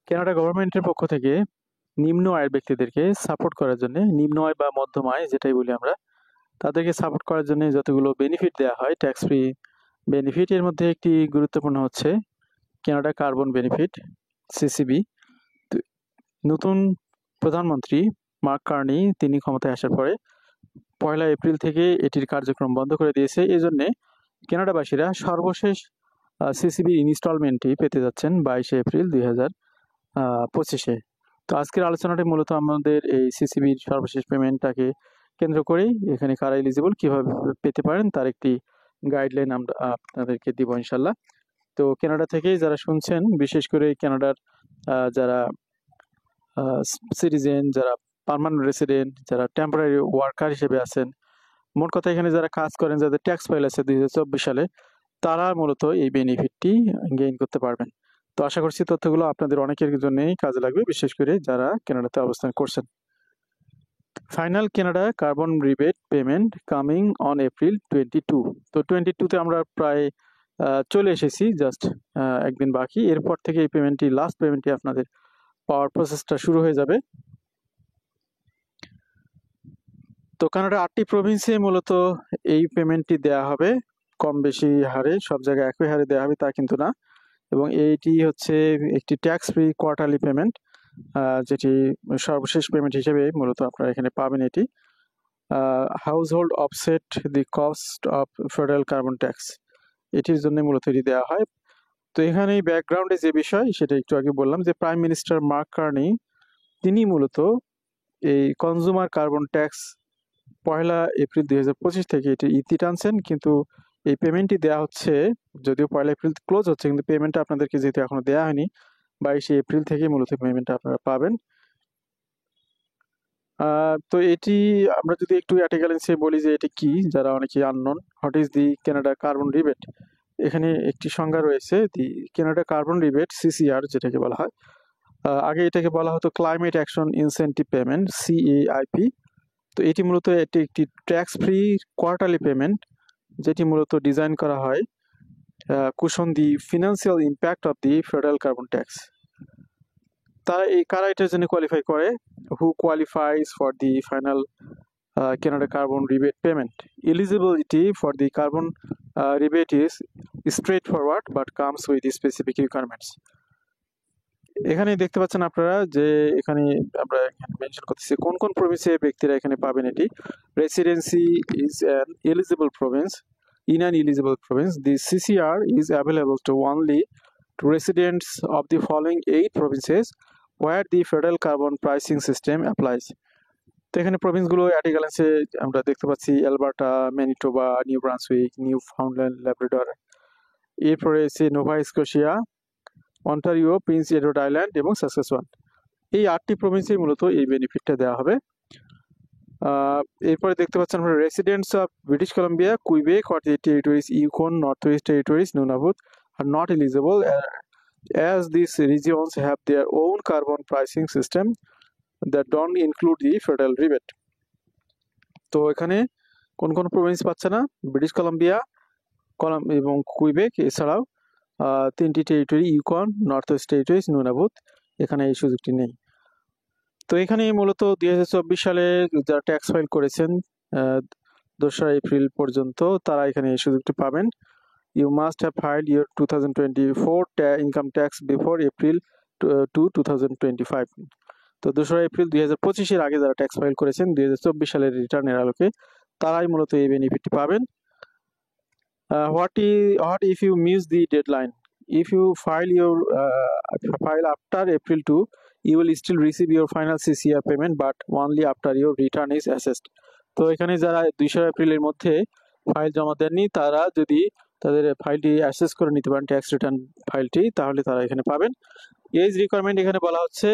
Canada গভর্নমেন্টের পক্ষ থেকে নিম্ন আয়ের ব্যক্তিদেরকে সাপোর্ট করার জন্য, নিম্ন আয় বা মধ্যম আয় যেটাই বলি আমরা, তাদেরকে সাপোর্ট করার জন্য যতগুলো বেনিফিট দেওয়া হয়, ট্যাক্স ফ্রি বেনিফিট, এর মধ্যে একটি গুরুত্বপূর্ণ হচ্ছে কানাডা কার্বন বেনিফিট, সিসিবি। তো নতুন প্রধানমন্ত্রী মার্ক কার্নি তিনি ক্ষমতায় আসার পরে 1 এপ্রিল থেকে এটির কার্যক্রম বন্ধ করে দিয়েছে। এই জন্যে কানাডাবাসীরা সর্বশেষ সিসিবি ইনস্টলমেন্টটি পেতে যাচ্ছেন 22 এপ্রিল 2025-এ। তো আজকের আলোচনাটি মূলত আমাদের এই সিসিবির সর্বশেষ পেমেন্টটাকে কেন্দ্র করেই, এখানে কারা এলিজিবল, কিভাবে পেতে পারেন তার একটি গাইডলাইন আমরা আপনাদেরকে দিব ইনশাল্লাহ। তো কানাডা থেকেই যারা শুনছেন, বিশেষ করে কানাডার যারা সিটিজেন, যারা পার্মানেন্ট রেসিডেন্ট, যারা টেম্পোরারি ওয়ার্কার হিসেবে আছেন, মোট কথা এখানে যারা কাজ করেন, যাদের ট্যাক্স ফাইল আছে 2024 সালে, তারা মূলত এই বেনিফিটটি গেইন করতে পারবেন। তো আশা করছি তথ্যগুলো আপনাদের অনেকের জন্যই কাজে লাগবে, বিশেষ করে যারা কানাডাতে অবস্থান করছেন। Final Canada carbon rebate payment coming on April 22। তো 22-তে আমরা প্রায় চলে এসেছি, জাস্ট একদিন বাকি। এরপর থেকে এই পেমেন্টটি, লাস্ট পেমেন্টটি আপনাদের পাওয়ার প্রসেসটা শুরু হয়ে যাবে। তো কানাডা 8টি প্রভিন্সে মূলত এই পেমেন্টটি দেয়া হবে, কম বেশি হারে, সব জায়গায় একই হারে দেওয়া হবে তা কিন্তু না। এবং এইটি হচ্ছে একটি ট্যাক্স ফ্রি কোয়ার্টারলি পেমেন্ট, যেটি সর্বশেষ পেমেন্ট হিসেবে মূলত আপনারা এখানে পাবেন। এটি house hold offset the cost of federal carbon tax, এটির জন্য মূলত এটি দেওয়া হয়। তো এখানে ব্যাকগ্রাউন্ডে যে বিষয় সেটা একটু আগে বললাম, যে প্রাইম মিনিস্টার মার্ক কার্নি তিনি মূলত এই কনজিউমার কার্বন ট্যাক্স 1 এপ্রিল 2025 থেকে এটি ইতি টানছেন, কিন্তু এই পেমেন্টটি দেওয়া হচ্ছে, যদিও 1 এপ্রিল ক্লোজ হচ্ছে, কিন্তু পেমেন্টটা আপনাদেরকে যেহেতু এখনো দেওয়া হয়নি, 22 এপ্রিল থেকে মূলত পেমেন্টটা আপনারা পাবেন। তো এটি আমরা যদি একটু অ্যাটিকালেন্সে বলি যে এটি কি, যারা অনেকে unknown, what is the Canada carbon rebate. এখানে একটি সংজ্ঞা রয়েছে, দি কানাডা কার্বন রিবেট, সিসিআর যেটাকে বলা হয়। আগে এটাকে বলা হতো ক্লাইমেট অ্যাকশন ইনসেন্টিভ পেমেন্ট, সিএআইপি। তো এটি মূলত এটি একটি ট্যাক্স ফ্রি কোয়ার্টারলি পেমেন্ট, যেটি মূলত ডিজাইন করা হয় cushion the financial impact of the federal carbon tax. তারা কারা এটার জন্য কোয়ালিফাই করে? Who qualifies for the final Canada carbon rebate payment. Eligibility for the carbon rebate is straightforward but comes with specific requirements. এখানে দেখতে পাচ্ছেন আপনারা যে এখানে আমরা মেনশন করতেছি কোন কোন প্রভিন্সে ব্যক্তিরা এখানে পাবেন। এটি residency is an eligible Province. In an eligible province, the CCR is available to only to residents of the following 8 provinces where the federal carbon pricing system applies. তো এখানে প্রভিন্সগুলো অ্যাটিকালেন্সে আমরা দেখতে পাচ্ছি Alberta, Manitoba, New Brunswick, Newfoundland, Labrador, এরপরে আছে Nova Scotia, Ontario, Prince Edward Island এবং Saskatchewan. এই 8টি প্রভিন্সে মূলত এই বেনিফিটটা দেওয়া হবে। এরপরে দেখতে পাচ্ছেন আমরা residents of British Columbia, Quebec or the territories Yukon, Northwest Territories, Nunavut are not eligible as these regions have their own carbon pricing system that don't include the federal rebate. তো এখানে কোন কোন Province পাচ্ছে না? British Columbia এবং Quebec, এছাড়াও 3টি territory Yukon, Northwest Territories, Nunavut, এখানে এই সুযোগটি নেই। তো এখানে মূলত 2024 সালে যারা ট্যাক্স ফাইল করেছেন 2 এপ্রিল পর্যন্ত, তারা এখানে এই সুযোগটি পাবেন। You must have filed your 2024 income tax before April 2025. তো 2 এপ্রিল 2025-এর আগে যারা ট্যাক্স ফাইল করেছেন 2024 সালের রিটার্নের আলোকে, তারাই মূলত এই বেনিফিটটি পাবেন। What if you miss the deadline? If you file after April 2, you will still receive your final CCR payment, but only after your return is assessed. তো এখানে যারা 2 এপ্রিলের মধ্যে ফাইল জমা দেননি, তারা যদি তাদের ফাইলটি অ্যাসেস করে নিতে পারেন, ট্যাক্স রিটার্ন ফাইলটি, তাহলে তারা এখানে পাবেন। এজ রিকোয়ারমেন্ট এখানে বলা হচ্ছে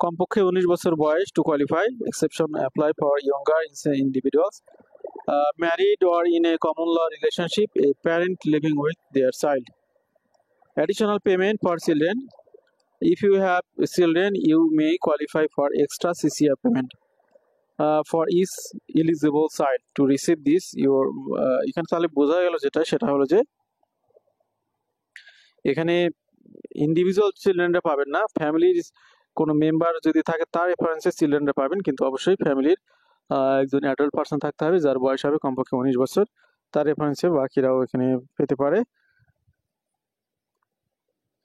কমপক্ষে 19 বছর বয়স to qualify, exception apply for younger individuals, married or in a common law relationship, a parent living with their child. Additional payment for children. If you have children, you may qualify for extra CCR payment for each eligible child. To receive this, your এখানে তাহলে বোঝা গেল যেটা, সেটা হলো যে এখানে individual চিলড্রেনরা পাবেন না, ফ্যামিলির কোনো মেম্বার যদি থাকে তার রেফারেন্সে চিলড্রেনরা পাবেন, কিন্তু অবশ্যই ফ্যামিলির একজন অ্যাডাল্ট পার্সন থাকতে হবে যার বয়স হবে কমপক্ষে 19 বছর, তার রেফারেন্সে বাকিরাও এখানে পেতে পারে।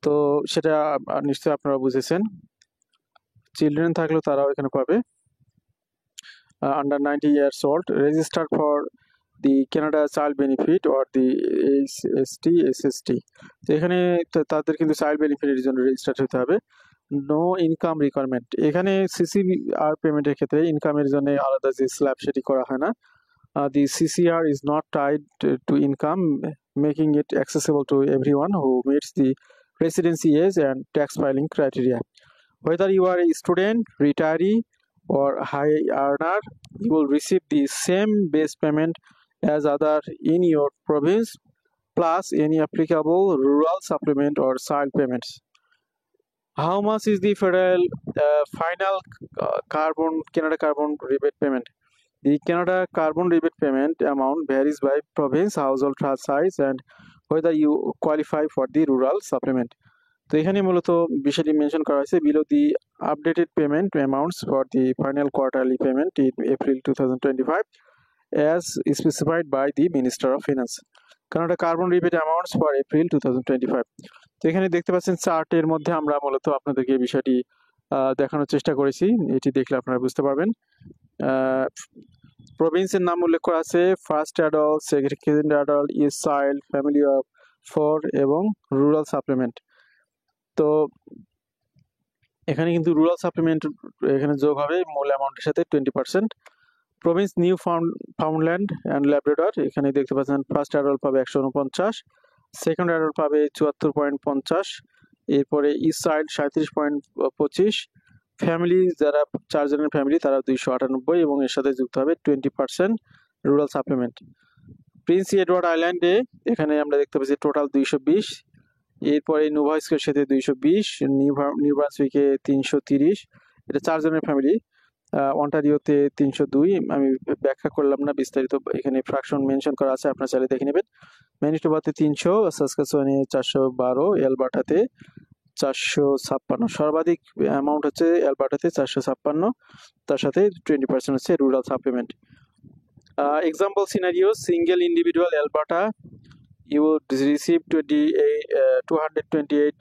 তো সেটা নিশ্চয়ই আপনারা বুঝেছেন। চিলড্রেন থাকলেও তারাও এখানে পাবে। Under 90 years old registered for the Canada Child Benefit or the HST SST। তো এখানে তাদের কিন্তু চাইল্ড বেনিফিটের জন্য রেজিস্টার্ড হতে হবে। নো ইনকাম রিকোয়ারমেন্ট, এখানে সিসিআর পেমেন্টের ক্ষেত্রে ইনকামের জন্য আলাদা যে স্ল্যাব সেটি করা হয় না। The CCR is not tied to income, making it accessible to everyone who meets the residency age and tax filing criteria. Whether you are a student, retiree, or high earner, you will receive the same base payment as other in your province, plus any applicable rural supplement or child payments. How much is the federal final Canada carbon rebate payment? The Canada carbon rebate payment amount varies by province, household size, and whether you qualify for the rural supplement. তো এখানে মূলত বিষয়টি mention করা হয়েছে, below the updated payment amounts for the final quarterly payment in April 2025 as specified by the Minister of Finance. Canada carbon rebate amounts for April 2025। তো এখানে দেখতে পাচ্ছেন চার্টের মধ্যে আমরা মূলত আপনাদেরকে এই বিষয়টি দেখানোর চেষ্টা করেছি, এটি দেখলে আপনারা বুঝতে পারবেন। প্রভিন্সের নাম উল্লেখ করা আছে, first adult, second adult, east child, family of 4 এবং রুরাল সাপ্লিমেন্ট। তো এখানে কিন্তু রুরাল সাপ্লিমেন্ট এখানে যোগ হবে মূল অ্যামাউন্টের সাথে 20%। প্রভিন্স নিউ ফাউন্ডল্যান্ড অ্যান্ড ল্যাব্রাডর, এখানে দেখতে পাচ্ছেন ফার্স্ট অ্যাডাল্ট পাবে 149, সেকেন্ড অ্যাডাল্ট পাবে 74.50, এরপরে ইস্ট চাইল্ড 37.25, ফ্যামিলি যারা 4 জনের ফ্যামিলি তারা 298 এবং এর সাথে যুক্ত হবে 20% রুরাল সাপ্লিমেন্ট। প্রিন্স এডওয়ার্ড আইল্যান্ডে এখানে আমরা দেখতে পাচ্ছি টোটাল 220, এরপরে নোভাস্কের সাথে 220, নিউ ব্রান্সউইকে 330, এটা 4 জনের ফ্যামিলি। অন্টারিওতে 302, আমি ব্যাখ্যা করলাম না বিস্তারিত, এখানে ফ্র্যাকশন মেনশন করা আছে, আপনারা চাইলে দেখে নেবেন। ম্যানিটোবাতে 300, সাসকাচুয়ানে 412, অ্যালবার্টাতে 456, সর্বাধিক অ্যামাউন্ট হচ্ছে অ্যালবার্টাতে 456, তার সাথে 20% হচ্ছে rural supplement. Example scenario, single individual Alberta you would receive 228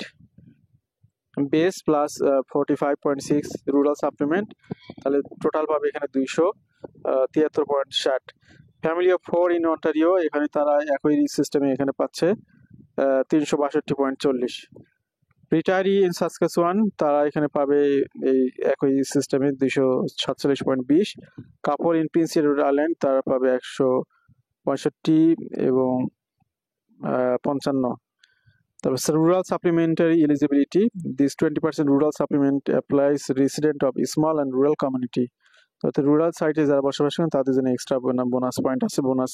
base plus 45.6 rural supplement, তাহলে টোটাল পাবে এখানে 273.60। ফ্যামিলি অফ 4 ইন অন্টারিও, এখানে তারা একই সিস্টেমে এখানে পাচ্ছে 362.40। রিটায়ারি ইন সাসকাচুয়ান, তারা এখানে পাবে এই একই সিস্টেমে 247.20। Couple in Prince Edward Island, তারা পাবে 165 এবং 55। তারপর rural supplementary eligibility, this 20% rural supplement applies resident of small and rural community, অর্থাৎ রুরাল সাইটে যারা বসবাস করেন তাদের জন্য এক্সট্রা বোনাস পয়েন্ট আছে, বোনাস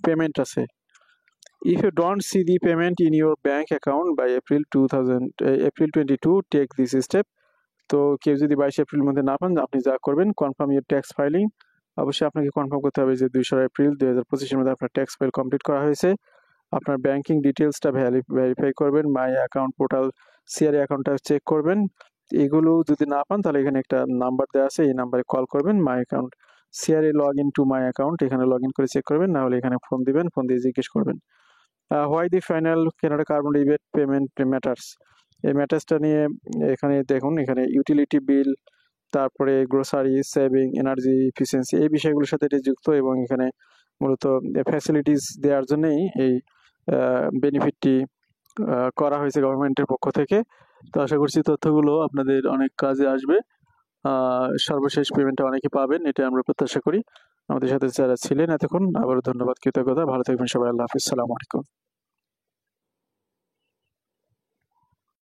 পেমেন্ট আছে। If you don't see the payment in your bank account by April 22 take this step. তো কেউ যদি 22 এপ্রিল মধ্যে না পান, আপনি যা করবেন, কনফার্ম ইউর ট্যাক্স ফাইলিং, অবশ্যই আপনাকে কনফার্ম করতে হবে যে 2 এপ্রিল 2025 মধ্যে আপনার ট্যাক্স ফাইল কমপ্লিট করা হয়েছে। আপনার ব্যাংকিং ডিটেলসটা ভেরিফাই করবেন, মাই অ্যাকাউন্ট পোর্টাল সিআরএ অ্যাকাউন্টটা চেক করবেন। এগুলো যদি না পান তাহলে এখানে একটা নাম্বার দেওয়া আছে, এই নাম্বারে কল করবেন, my account CRA log in to my account, এখানে লগ ইন করে চেক করবেন, না হলে এখানে ফোন দিবেন, ফোন দিয়ে জিজ্ঞেস করবেন why the final Canada carbon rebate payment matters. এই ম্যাটার্সটা নিয়ে এখানে দেখুন, এখানে ইউটিলিটি বিল, তারপরে গ্রোসারি, সেভিং, এনার্জি এফিসিয়েন্সি, এই বিষয়গুলোর সাথে এটি যুক্ত, এবং এখানে মূলত ফ্যাসিলিটিস দেওয়ার জন্যই এই বেনিফিটটি করা হয়েছে গভর্নমেন্টের পক্ষ থেকে। তো আশা করছি তথ্যগুলো আপনাদের অনেক কাজে আসবে, সর্বশেষ পেমেন্টটা অনেকে পাবেন এটা আমরা প্রত্যাশা করি। আমাদের সাথে যারা ছিলেন এতক্ষণ আবারও ধন্যবাদ, কৃতজ্ঞতা, ভালো থাকবেন সবাই, আল্লাহ হাফিজ, সালামু আলাইকুম।